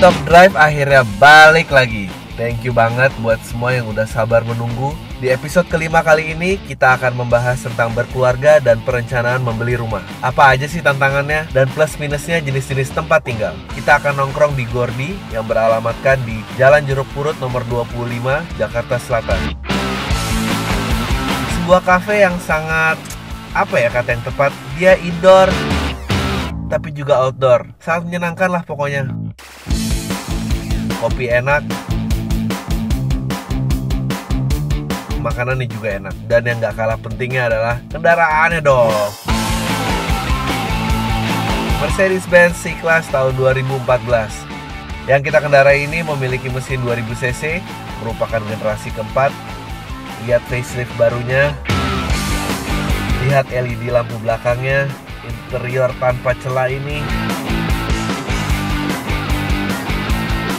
Top Drive akhirnya balik lagi. Thank you banget buat semua yang udah sabar menunggu. Di episode kelima kali ini kita akan membahas tentang berkeluarga dan perencanaan membeli rumah. Apa aja sih tantangannya dan plus minusnya jenis-jenis tempat tinggal. Kita akan nongkrong di Gordi yang beralamatkan di Jalan Jeruk Purut nomor 25, Jakarta Selatan. Sebuah kafe yang sangat, apa ya kata yang tepat, dia indoor tapi juga outdoor. Sangat menyenangkan lah pokoknya. Kopi enak, makanannya juga enak. Dan yang gak kalah pentingnya adalah kendaraannya dong. Mercedes-Benz C-Class tahun 2014. Yang kita kendarai ini memiliki mesin 2000 cc, merupakan generasi keempat. Lihat facelift barunya, lihat LED lampu belakangnya, interior tanpa celah ini.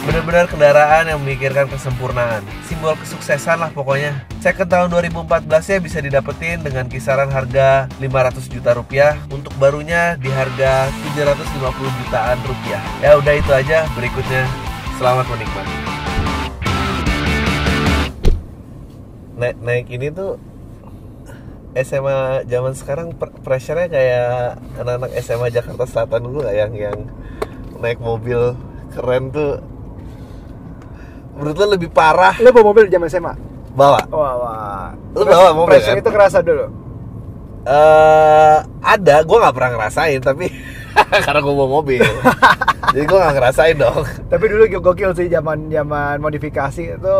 Benar-benar kendaraan yang memikirkan kesempurnaan. Simbol kesuksesan lah pokoknya. Second tahun 2014 nya bisa didapetin dengan kisaran harga 500 juta rupiah. Untuk barunya di harga 750 jutaan rupiah. Ya udah itu aja, berikutnya selamat menikmati. Naik ini tuh SMA zaman sekarang pressure-nya kayak anak-anak SMA Jakarta Selatan dulu gak, yang naik mobil keren tuh. Menurut lo lebih parah? Lo bawa mobil zaman SMA? Bawa. Wah. Lo bawa mobil pressure kan? Itu kerasa dulu? Ada, gue gak pernah ngerasain tapi karena gue bawa mobil. Jadi gue gak ngerasain dong. Tapi dulu gokil sih zaman modifikasi itu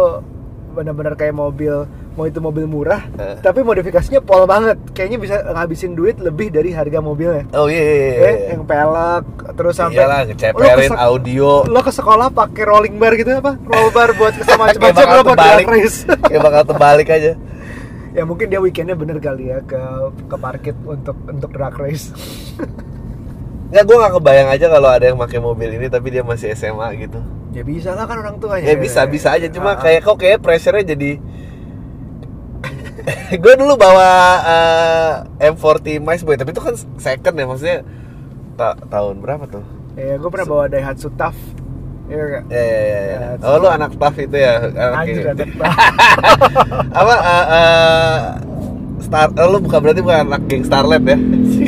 benar-benar kayak mobil, mau itu mobil murah, tapi modifikasinya pol banget. Kayaknya bisa ngabisin duit lebih dari harga mobilnya. Oh iya. Yang pelek, terus sampai iyalah, ngeceperin audio. Lo ke sekolah pakai rolling bar gitu apa? Roll bar buat sama Kayak macam-macam bakal lo buat terbalik. drag race. Kayak bakal terbalik aja. Ya mungkin dia weekendnya bener kali ya ke parkir untuk drag race. Nggak, gue gak kebayang aja kalau ada yang pakai mobil ini tapi dia masih SMA gitu. Ya bisa lah kan orang tuanya. Ya bisa aja, cuma kayak pressure-nya jadi. Gue dulu bawa M40 Mice Boy, tapi itu kan second ya, maksudnya tahun berapa tuh? Ya gue pernah bawa Daihatsu TAF. Iya enggak? Ya. Oh lu anak TAF itu ya? Anjir, anak TAF. Apa? Lu berarti bukan anak geng Starlet ya?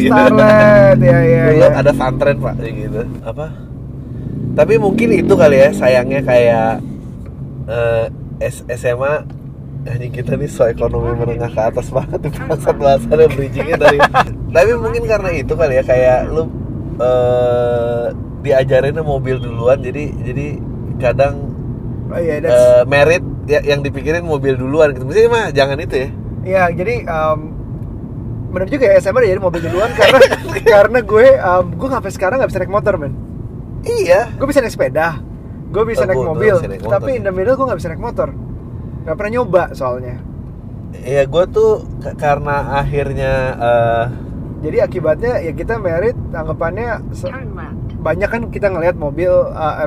Starlet, ya. Dulu ada Santren pak, gitu. Apa? Tapi mungkin itu kali ya, sayangnya kayak SMA. Hanya kita nih ekonomi menengah ke atas banget nih, bahasan bridgingnya dari. Tapi mungkin karena itu kali ya, kayak lu diajarinnya mobil duluan, jadi kadang merit ya, yang dipikirin mobil duluan gitu. Maksudnya mah jangan itu ya. Iya, jadi benar juga ya, SMA udah jadi mobil duluan karena gue sampai sekarang nggak bisa naik motor, men. Iya. Gue bisa naik sepeda, gue bisa naik mobil, tapi in the middle gue nggak bisa naik motor. Gak pernah nyoba soalnya. Iya, gue tuh karena akhirnya jadi akibatnya ya kita merit, anggapannya banyak kan kita ngelihat mobil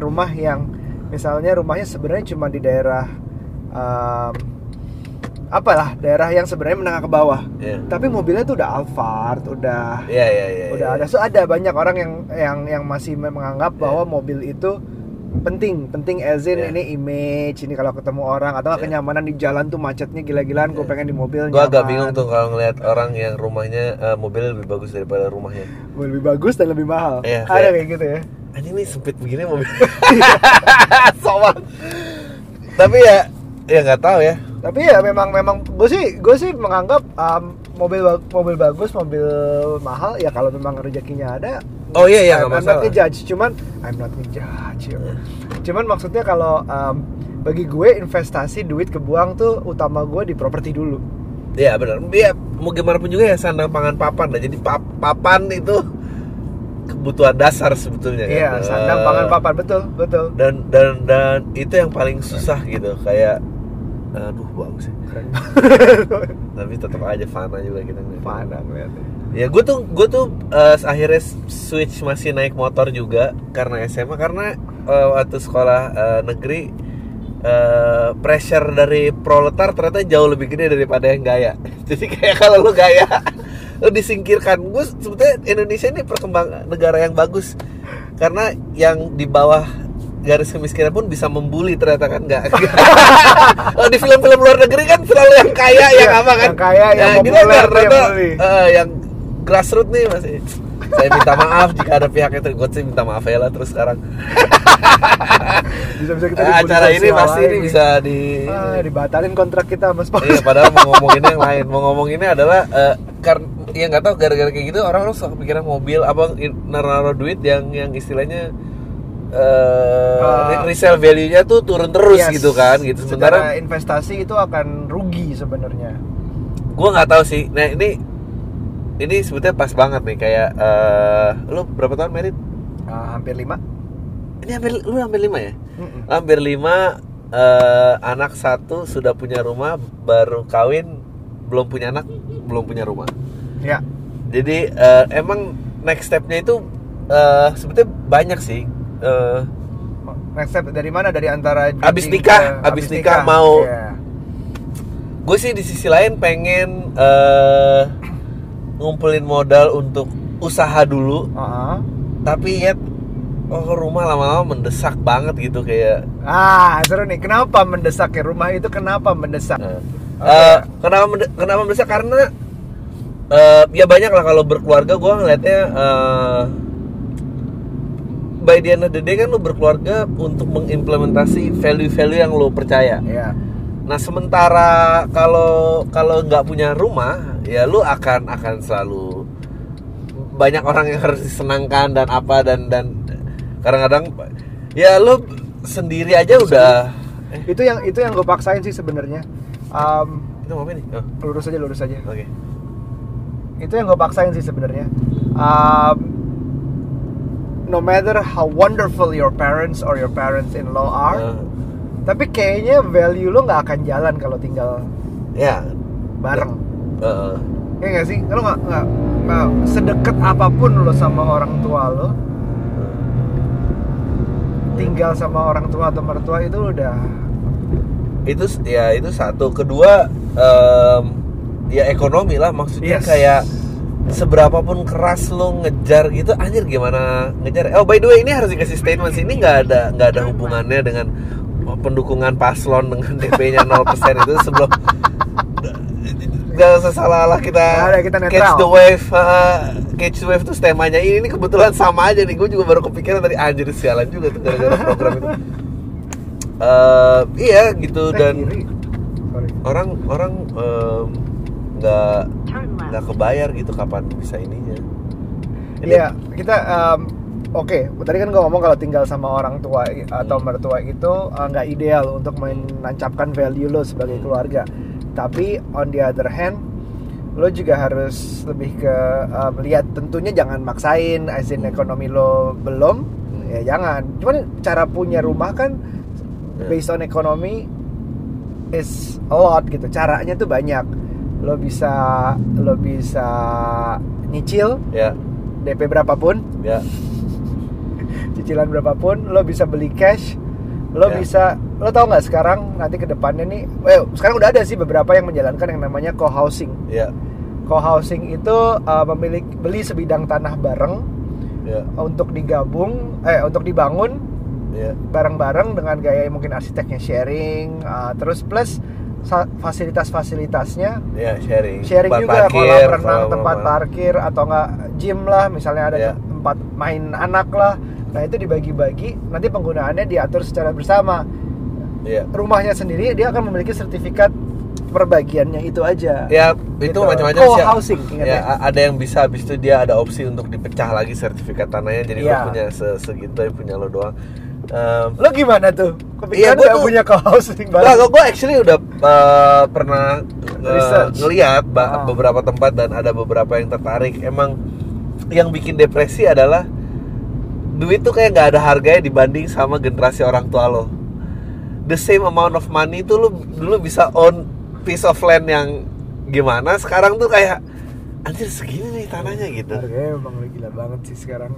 rumah yang misalnya rumahnya sebenarnya cuma di daerah daerah yang sebenarnya menengah ke bawah. Tapi mobilnya tuh udah Alphard, udah ada. So ada banyak orang yang masih menganggap bahwa mobil itu penting as in ini image, ini kalau ketemu orang atau kenyamanan di jalan tuh macetnya gila-gilaan, gue pengen di mobil nyaman. Gue agak bingung tuh kalau ngeliat orang yang rumahnya mobilnya lebih bagus daripada rumahnya. Lebih bagus dan lebih mahal. Ada kayak gitu ya. Anjing nih sempit begini mobil. Soal. Tapi ya nggak tahu ya. Tapi ya memang gue sih menganggap mobil bagus, mobil mahal ya kalau memang rezekinya ada. Oh iya nggak masalah. I'm not ngejudge. Cuman maksudnya kalau bagi gue investasi duit kebuang tuh utama gue di properti dulu. Iya benar. Iya, mau gimana pun juga ya sandang pangan papan. Nah, jadi papan itu kebutuhan dasar sebetulnya. Iya, sandang pangan papan, betul. Dan itu yang paling susah gitu, kayak aduh bagus sih. Tapi tetap aja fana juga kita ngeliat. Fana ngeliatnya. Ya gue tuh akhirnya switch masih naik motor juga karena SMA, karena waktu sekolah negeri pressure dari proletar ternyata jauh lebih gede daripada yang gaya. Jadi kayak kalau lu gaya lu disingkirkan. Gue sebetulnya Indonesia ini negara yang bagus karena yang di bawah garis kemiskinan pun bisa membuli ternyata kan nggak. Kalau di film-film luar negeri kan selalu yang kaya yang apa kan? Yang kaya yang populer yang grassroots nih masih. Saya minta maaf jika ada pihak yang tergot, sih minta maaf ya lah terus sekarang. Bisa kita acara ini pasti ini bisa dibatalin kontrak kita Mas Pak. Iya, padahal mau ngomongin yang lain. Mau ngomong ini adalah karena ya nggak tahu gara-gara kayak gitu orang suka kepikiran mobil apa naruh duit yang istilahnya resale value-nya tuh turun terus gitu kan gitu. Sementara investasi itu akan rugi sebenarnya. Gua nggak tahu sih. Nah ini sebetulnya pas banget nih kayak lu berapa tahun married? Hampir 5. Ini lu hampir 5 ya? Hampir 5. Anak 1 sudah punya rumah, baru kawin belum punya anak, belum punya rumah. Ya. Jadi emang next stepnya itu sebetulnya banyak sih. Next step dari mana? Dari antara abis nikah mau. Yeah. Gue sih di sisi lain pengen ngumpulin modal untuk usaha dulu. Tapi ya rumah lama-lama mendesak banget gitu kayak. Seru nih. Kenapa mendesak ya? Rumah itu kenapa mendesak? Kenapa mendesak? Karena ya banyak lah kalau berkeluarga gue ngeliatnya by the end of the day kan lo berkeluarga untuk mengimplementasi value-value yang lo percaya. Yeah. Nah sementara kalau nggak punya rumah ya lo akan selalu banyak orang yang harus disenangkan dan apa dan kadang-kadang ya lo sendiri aja udah. Itu yang gue paksain sih sebenarnya. Itu mau apa nih? Lurus aja. Oke. Itu yang gue paksain sih sebenarnya. No matter how wonderful your parents or your parents-in-law are, tapi kayaknya value lo nggak akan jalan kalau tinggal bareng. Ya nggak sih? Lo nggak sedekat apapun lo sama orang tua lo, tinggal sama orang tua atau mertua itu udah. Itu satu. Kedua, ya ekonomi lah, maksudnya kayak seberapapun keras lo ngejar gitu, anjir gimana ngejar. Oh by the way ini harus dikasih statement sih, ini nggak ada hubungannya dengan pendukungan paslon dengan DP-nya 0% itu sebelum. Gak usah salah kita catch the wave tuh temanya ini kebetulan sama aja nih. Gue juga baru kepikiran tadi, anjir sialan juga tuh gara-gara program itu. Iya gitu dan orang nggak kebayar gitu kapan bisa ininya. Iya kita oke. Tadi kan gue ngomong kalau tinggal sama orang tua atau mertua itu nggak ideal untuk menancapkan value lo sebagai keluarga. Tapi on the other hand, lo juga harus lebih ke melihat, tentunya jangan maksain, as in ekonomi lo belum, ya jangan. Cuman cara punya rumah kan based on ekonomi is a lot gitu. Caranya tuh banyak. Lo bisa nyicil, DP berapapun, cicilan berapapun, lo bisa beli cash, lo bisa, lo tau nggak sekarang nanti ke depannya nih, sekarang udah ada sih beberapa yang menjalankan yang namanya co-housing. Co-housing itu beli sebidang tanah bareng untuk untuk dibangun bareng-bareng dengan gaya mungkin arsiteknya sharing, terus plus fasilitas-fasilitasnya sharing juga, kolam renang, tempat parkir atau enggak gym lah, misalnya ada tempat main anak lah. Nah itu dibagi-bagi, nanti penggunaannya diatur secara bersama. Rumahnya sendiri dia akan memiliki sertifikat perbagiannya itu aja. Ya itu gitu. Macam-macam sih. Co-housing. Ada yang bisa, habis itu dia ada opsi untuk dipecah lagi sertifikat tanahnya. Jadi lo punya segitu, yang punya lo doang. Lo gimana tuh? Kepikiran gak punya co-housing bareng? Gue actually udah pernah ngeliat beberapa tempat dan ada beberapa yang tertarik. Emang yang bikin depresi adalah duit tuh kayak gak ada harganya dibanding sama generasi orang tua lo. The same amount of money tuh lo dulu bisa own piece of land yang gimana, sekarang tuh kayak anjir segini nih tanahnya gitu. Harganya emang gila banget sih sekarang.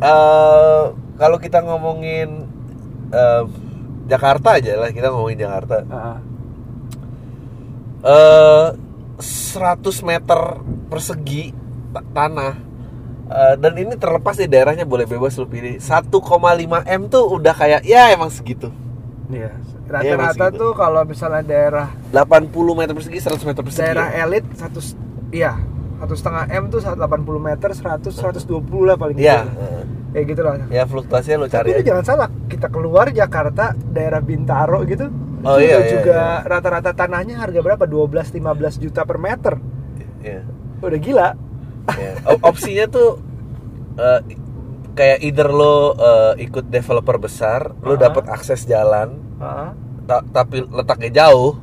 Kalau kita ngomongin Jakarta aja lah, kita ngomongin Jakarta. 100 meter persegi tanah Dan ini terlepas di daerahnya, boleh bebas lu pilih. 1,5 M tuh udah kayak ya emang segitu. Iya. Rata-rata tuh kalau misalnya daerah 80 meter persegi, 100 meter persegi. Daerah elit 1,5 M tuh 80 meter, 120 lah paling iya. Kayak gitu lah. Ya fluktuasinya lo cari. Tapi lu jangan salah, kita keluar Jakarta, daerah Bintaro gitu. Oh iya, juga rata-rata tanahnya harga berapa? 12-15 juta per meter. Iya. Udah gila. Ya. Opsinya tuh kayak either lo ikut developer besar, lo dapat akses jalan, tapi letaknya jauh,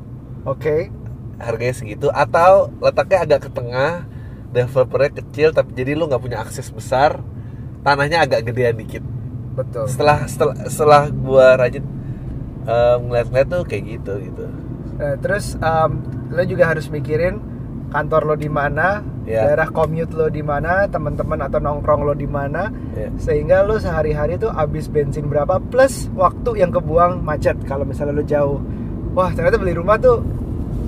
harganya segitu, atau letaknya agak ke tengah, developernya kecil, tapi jadi lo nggak punya akses besar, tanahnya agak gedean dikit. Betul. Setelah gua rajin ngeliat-ngeliat tuh kayak gitu. Terus lo juga harus mikirin kantor lo di mana, daerah commute lo di mana, teman-teman atau nongkrong lo di mana, sehingga lo sehari-hari tuh habis bensin berapa plus waktu yang kebuang macet kalau misalnya lo jauh. Wah, ternyata beli rumah tuh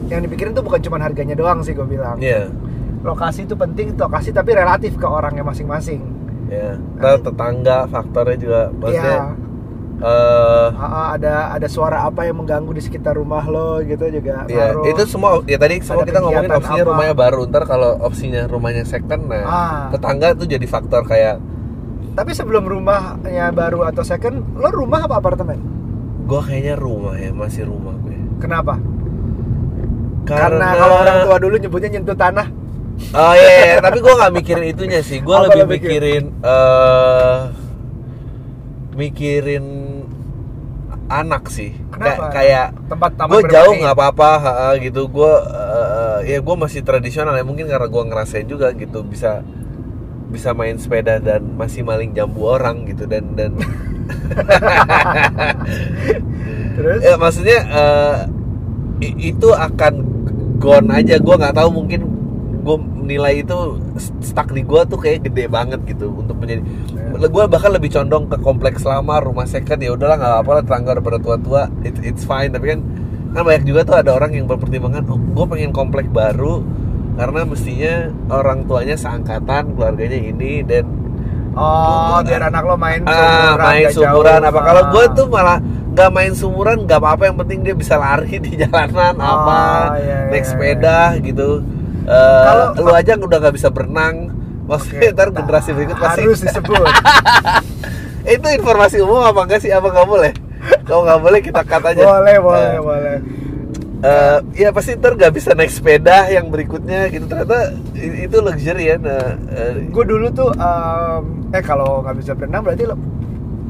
yang dipikirin tuh bukan cuma harganya doang sih, gue bilang. Lokasi itu penting, lokasi tapi relatif ke orangnya masing-masing. Tetangga faktornya juga maksudnya. Ada suara apa yang mengganggu di sekitar rumah lo gitu juga ngaruh. Itu semua tadi semua kita ngomongin opsinya rumahnya baru. Ntar kalau opsinya rumahnya second, tetangga tuh jadi faktor kayak. Tapi sebelum rumahnya baru atau second, lo rumah apa apartemen? Gua kayaknya rumah ya, masih rumah gue. Kenapa? Karena kalau orang tua dulu nyebutnya nyentuh tanah. Oh iya, tapi gua nggak mikirin itunya sih. Gua lebih mikirin anak sih. Kayak tempat taman gue jauh nggak apa-apa gitu. Gue masih tradisional ya, mungkin karena gue ngerasain juga gitu, bisa main sepeda dan masih maling jambu orang gitu dan terus ya maksudnya itu akan gone aja. Gue nggak tahu, mungkin gue nilai itu stuck di gue tuh kayak gede banget gitu untuk menjadi. Gue bahkan lebih condong ke kompleks lama, rumah second ya udahlah nggak apa-apa lah, tetangga udah pada tua-tua, it's fine. Tapi kan banyak juga tuh ada orang yang berpertimbangan, gue pengen kompleks baru karena mestinya orang tuanya seangkatan, keluarganya ini, dan biar anak lo main sumuran apa. Kalau gue tuh malah nggak main sumuran, nggak apa-apa, yang penting dia bisa lari di jalanan naik sepeda gitu. Kalau lu aja udah nggak bisa berenang, maksudnya ntar generasi berikut pasti harus disebut. Itu informasi umum apa enggak sih? Apa nggak boleh? Kalau nggak boleh kita cut aja. Boleh. Ya pasti ntar nggak bisa naik sepeda yang berikutnya gitu. Ternyata itu luxury ya. Gue dulu tuh kalau nggak bisa berenang berarti lo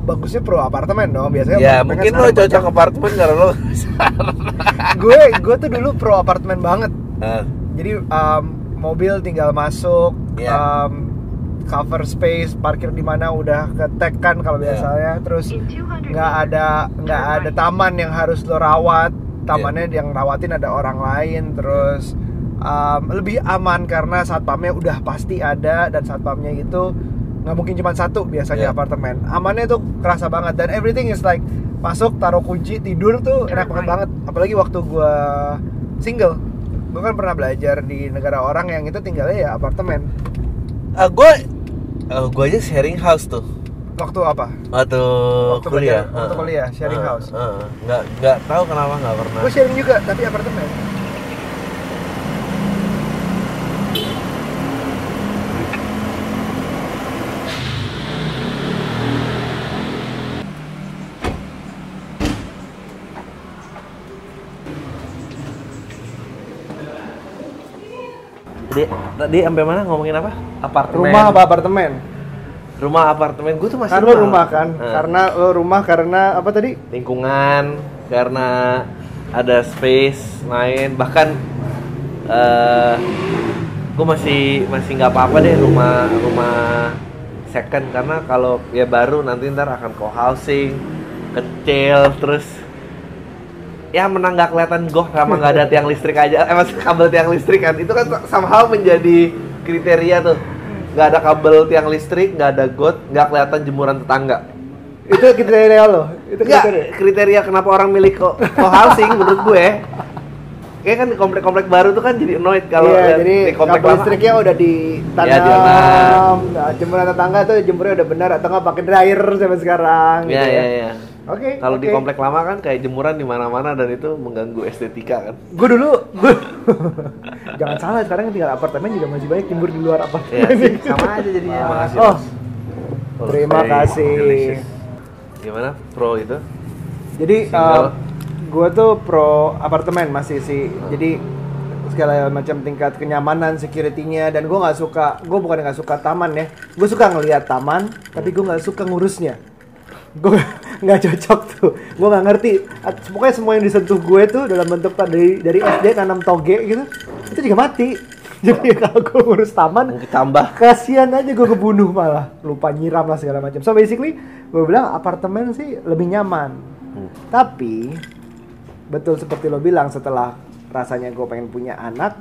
bagusnya pro apartemen dong biasanya. Ya mungkin lo cocok apartemen karena lo gue tuh dulu pro apartemen banget. Jadi mobil tinggal masuk, cover space, parkir di mana udah ke-tag kan kalau biasanya. Terus nggak ada taman yang harus lo rawat, tamannya yang rawatin ada orang lain. Terus lebih aman karena satpamnya udah pasti ada, dan satpamnya itu nggak mungkin cuma satu biasanya apartemen. Amannya tuh kerasa banget, dan everything is like masuk, taruh kunci, tidur tuh enak banget. Apalagi waktu gue single. Gue kan pernah belajar di negara orang yang itu tinggalnya ya apartemen. Gue aja sharing house tuh. Waktu apa? Waktu kuliah. Waktu kuliah sharing house. Nggak tahu kenapa nggak pernah. Gue sharing juga tapi apartemen. Tadi sampai mana ngomongin apa? Apartemen. Rumah apa apartemen? Rumah apartemen. Gue tuh masih kan rumah kan. Karena apa tadi? Lingkungan, karena ada space lain. Bahkan gue masih nggak apa-apa deh rumah second, karena kalau ya baru nanti ntar akan co-housing, kecil, terus ya menang nggak kelihatan sama nggak ada tiang listrik aja, masih kabel tiang listrik kan, itu kan somehow menjadi kriteria tuh, nggak ada kabel tiang listrik, nggak ada got, nggak kelihatan jemuran tetangga. Itu kriteria lo? Itu kriteria kenapa orang milih co-housing menurut gue. Kayak kan di komplek-komplek baru tuh kan jadi annoyed kalau jadi di komplek kabel listriknya udah ditanam, jemuran tetangga tuh jemurnya udah benar atau nggak pakai dryer sampai sekarang. Iya, gitu iya. Oke. Kalau di komplek lama kan kayak jemuran di mana-mana dan itu mengganggu estetika kan. Gue jangan salah, sekarang tinggal apartemen juga masih banyak jemur di luar apartemen. Ya, sama aja jadinya. Makasih. Oh. Terima kasih. Delicious. Gimana pro itu? Jadi gue tuh pro apartemen masih sih. Jadi segala macam tingkat kenyamanan, security-nya, dan gue bukan nggak suka taman ya, gue suka ngelihat taman, tapi gue nggak suka ngurusnya, gue nggak cocok tuh, gue nggak ngerti, pokoknya semua yang disentuh gue tuh dalam bentuk dari SD nanam toge gitu, itu juga mati. Jadi kalau gue ngurus taman, tambah kasihan aja gue kebunuh malah, lupa nyiram lah segala macam. So basically, gue bilang apartemen sih lebih nyaman, tapi betul seperti lo bilang setelah rasanya gue pengen punya anak,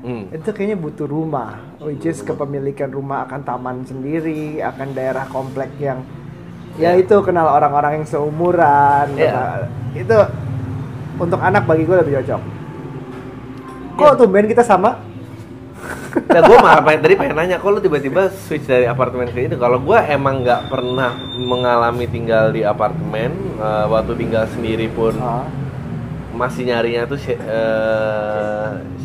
itu kayaknya butuh rumah, which is kepemilikan rumah akan taman sendiri, akan daerah komplek yang ya itu kenal orang-orang yang seumuran, itu untuk anak bagi gue lebih cocok. Kok tumben kita sama? Ya gue malah pengen nanya, kok lu tiba-tiba switch dari apartemen ke itu? Kalau gue emang nggak pernah mengalami tinggal di apartemen, waktu tinggal sendiri pun masih nyarinya tuh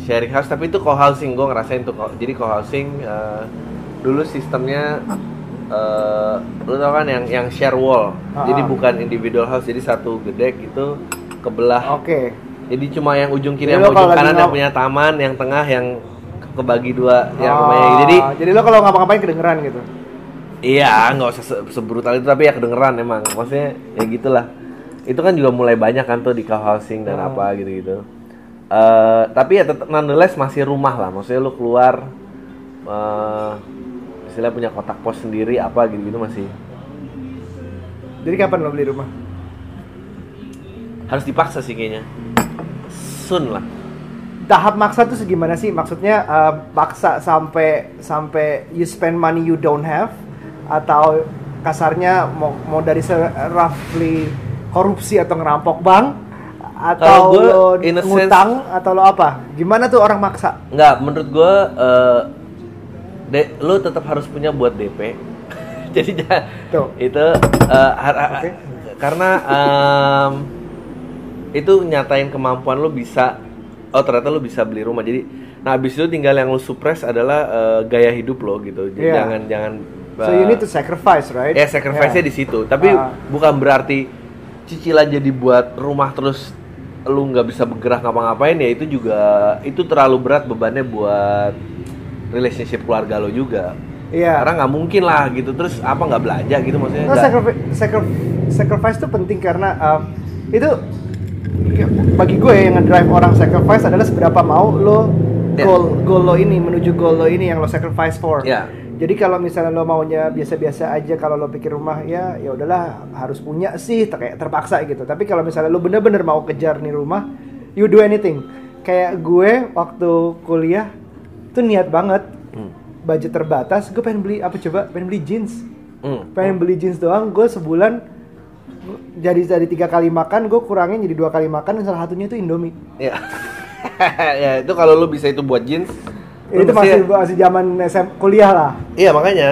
sharing house, tapi itu co-housing, gue ngerasain tuh. Jadi co-housing dulu sistemnya lu tau kan yang share wall, jadi bukan individual house, jadi satu gedek itu kebelah. Oke. Jadi cuma yang ujung kiri sama ujung kanan yang punya taman, yang tengah yang kebagi dua, yang jadi lo kalau ngapa-ngapain kedengeran gitu. Iya, nggak usah sebrutal itu, tapi ya kedengeran emang, maksudnya ya gitulah. Itu kan juga mulai banyak kan tuh di co-housing dan apa gitu-gitu. Tapi ya tetap nonetheless masih rumah lah. Maksudnya lu keluar misalnya punya kotak pos sendiri apa gitu-gitu masih. Jadi kapan lo beli rumah? Harus dipaksa sih kayaknya. Soon lah. Tahap maksa tuh segimana sih? Maksudnya paksa sampai you spend money you don't have, atau kasarnya mau dari roughly korupsi atau ngerampok bank, atau lo ngutang, atau lo apa? Gimana tuh orang maksa? Enggak, menurut gue lo tetap harus punya buat DP. Jadi itu karena itu nyatain kemampuan lo bisa, ternyata lo bisa beli rumah. Jadi habis itu tinggal yang lo suppress adalah gaya hidup lo gitu. Jadi jangan so you need to sacrifice, right? Ya, sacrifice-nya di situ. Tapi bukan berarti cicilan jadi buat rumah terus lu nggak bisa bergerak ngapa-ngapain, ya itu terlalu berat bebannya buat relationship keluarga lo juga. Iya. Karena nggak mungkin lah gitu, terus apa nggak belanja gitu maksudnya. No, sacrifice itu penting karena itu bagi gue yang ngedrive orang sacrifice adalah seberapa mau lo goal lo ini, menuju goal lo ini yang lo sacrifice for. Yeah. Jadi kalau misalnya lo maunya biasa-biasa aja, kalau lo pikir rumah ya udahlah harus punya sih, kayak terpaksa gitu. Tapi kalau misalnya lo bener-bener mau kejar nih rumah, you do anything. Kayak gue waktu kuliah tuh niat banget, budget terbatas, gue pengen beli apa coba? Pengen beli jeans. Pengen beli jeans doang, gue sebulan jadi dari 3 kali makan, gue kurangin jadi 2 kali makan, dan salah satunya itu Indomie. Iya. Ya itu kalau lo bisa itu buat jeans. Itu masih zaman kuliah lah. Iya makanya.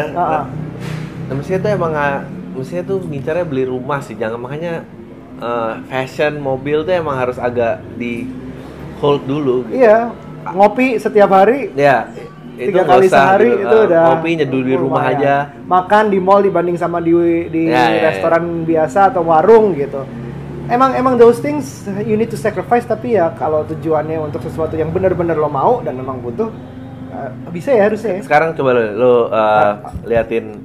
Mestinya tuh mestinya tuh ngincarnya beli rumah sih, jangan makanya fashion mobil tuh emang harus agak di hold dulu. Gitu. Iya, ngopi setiap hari. Ya. 3 kali sehari gitu, itu udah. Ngopi nyeduh di rumah aja. Makan di mall dibanding sama di restoran biasa atau warung gitu. Emang those things you need to sacrifice, tapi ya kalau tujuannya untuk sesuatu yang benar-benar lo mau dan memang butuh, bisa ya harusnya. Sekarang coba lo liatin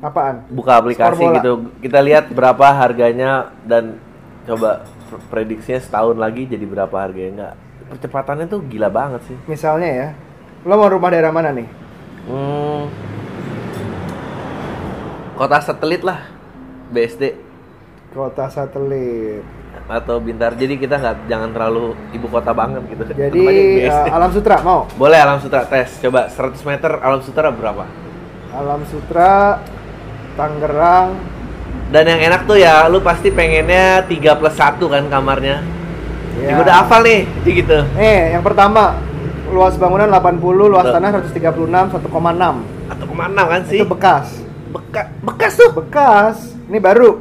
apaan? Buka aplikasi gitu. Kita lihat berapa harganya dan coba prediksinya setahun lagi jadi berapa harganya. Enggak. Percepatannya tuh gila banget sih. Misalnya ya, lo mau rumah daerah mana nih? Kota satelit lah. BSD. Kota satelit. Atau Bintar. Jadi kita jangan terlalu ibu kota banget gitu. Jadi Alam Sutra mau? Boleh Alam Sutra tes. Coba 100 meter Alam Sutra berapa? Alam Sutra Tangerang. Dan yang enak tuh ya, lu pasti pengennya 3+1 kan kamarnya. Ya udah hafal nih, gitu. Yang pertama luas bangunan 80, luas tanah 136, 1,6. 1,6 kan sih? Itu bekas. Bekas tuh? Bekas. Ini baru.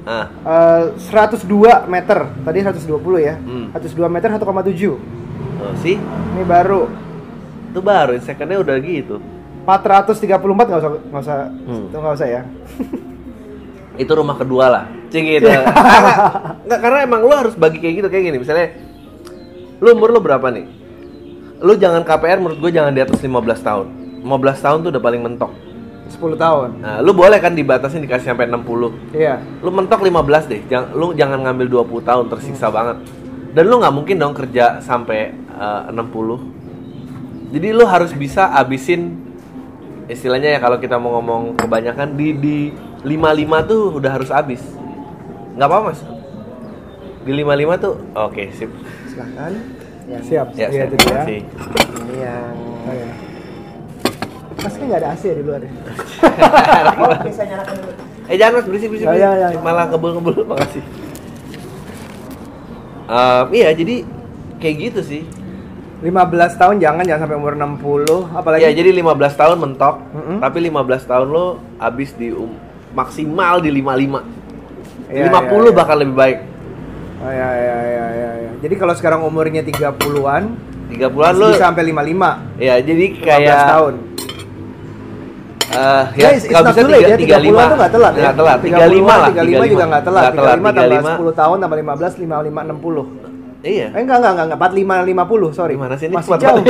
102 meter. Tadi 120 ya. 102 meter 1,7. Oh, sih? Ini baru. Itu baru, secondnya udah gitu. 434 nggak usah ya. Itu rumah kedua lah, gitu. Karena emang lo harus bagi kayak gitu, kayak gini. Misalnya, umur lo berapa nih? Lo jangan KPR, menurut gue jangan di atas 15 tahun. 15 tahun tuh udah paling mentok. 10 tahun. Nah, lu boleh kan dibatasin dikasih sampai 60. Iya. Lu mentok 15 deh. Lu jangan ngambil 20 tahun, tersiksa banget. Dan lu nggak mungkin dong kerja sampai 60. Jadi lu harus bisa abisin, istilahnya ya kalau kita mau ngomong kebanyakan di 55 tuh udah harus habis. Nggak apa-apa Mas. Di 55 tuh oke, sip. Silakan. Ya, siap. Ya, iya, itu terima ya. kasih. Ini yang Mas kan nggak ada AC ya di luar ya? Bisa nyalakan dulu. Jangan Mas, berisik. Ya. Malah kebul-kebul, makasih. Iya, jadi kayak gitu sih. 15 tahun jangan sampai umur 60, apalagi. Ya, jadi 15 tahun mentok, tapi 15 tahun lo habis di maksimal di 55. Ya, 50 ya. Bakal lebih baik. Oh ya. Jadi kalau sekarang umurnya 30-an lo bisa sampai 55. Ya, jadi kayak 15 tahun. Ya, kalau bisa 35 tuh nggak telat ya? 35 lah. 35 juga nggak telat. 35 tambah 10 tahun tambah 15, 55, 60. Iya. Enggak, 45, 50, sorry. Gimana sih ini? Masih jauh.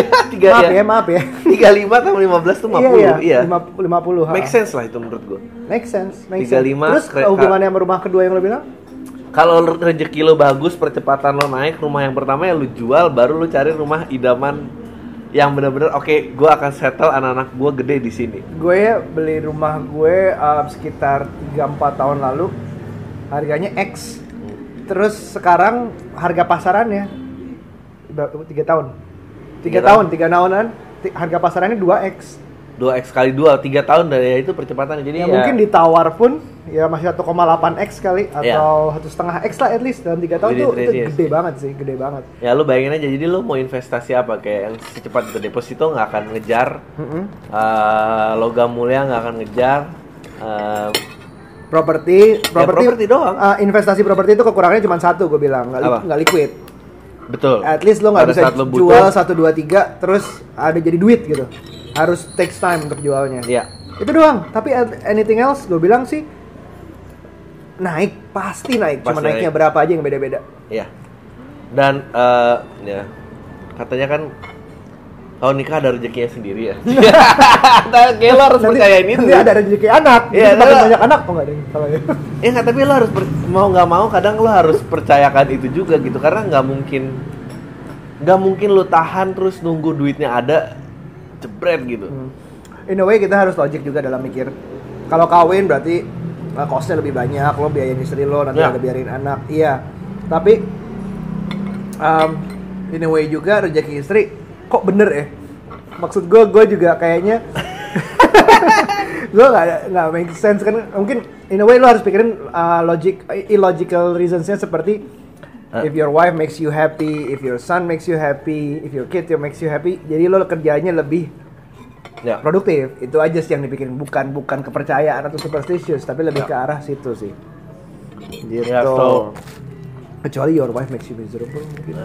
Maaf ya. 35 tambah 15 tuh 50. Iya. 50. Make sense lah itu menurut gua. Make sense. 35. Terus hubungannya sama rumah kedua yang lo bilang? Kalau rezeki lo bagus, percepatan lo naik, rumah yang pertama ya lo jual, baru lo cari rumah idaman yang benar-benar oke, gue akan settle anak-anak gue gede di sini. Gue beli rumah gue sekitar 3-4 tahun lalu, harganya X. Terus sekarang harga pasarannya 3 tahun. 3 tahunan, harga pasarannya 2X. 2X kali 2, 3 tahun dari itu percepatan. Jadi ya mungkin ditawar pun ya masih 1,8X kali atau 1,5X lah at least dalam 3 tahun itu gede banget sih, gede banget. Ya lu bayangin aja, jadi lu mau investasi apa, kayak yang secepat itu deposito nggak akan ngejar, logam mulia nggak akan ngejar, properti doang. Investasi properti itu kekurangannya cuma satu, gue bilang nggak liquid. Betul. At least lo nggak bisa jual 1, 2, 3 terus ada jadi duit gitu. Harus takes time untuk jualnya. Iya. Itu doang. Tapi anything else gue bilang sih pasti naik. Cuma naiknya berapa aja yang beda-beda. Iya. Dan ya katanya kan kalau nikah ada rezekinya sendiri ya. Kayak lo harus percayain itu. Nanti ada rezeki anak. Iya, banyak anak kok nggak ada kalau ya. Ya nggak, tapi lo harus mau nggak mau kadang lo harus percayakan itu juga gitu, karena nggak mungkin lo tahan terus nunggu duitnya ada jebret gitu. In a way kita harus logik juga dalam mikir. Kalau kawin berarti cost-nya lebih banyak, lo biayain istri lo, nanti ada biayain anak. Iya. Tapi in a way juga rezeki istri kok bener ya? Maksud gue juga kayaknya gue nggak make sense kan. Mungkin in a way lo harus pikirin illogical reasonsnya seperti if your wife makes you happy, if your son makes you happy, if your kid makes you happy, jadi lo kerjanya lebih produktif. Itu aja sih yang dipikirin, bukan kepercayaan atau superstitious, tapi lebih ke arah situ sih. Gitu. Ya, Kecuali your wife makes you miserable gitu.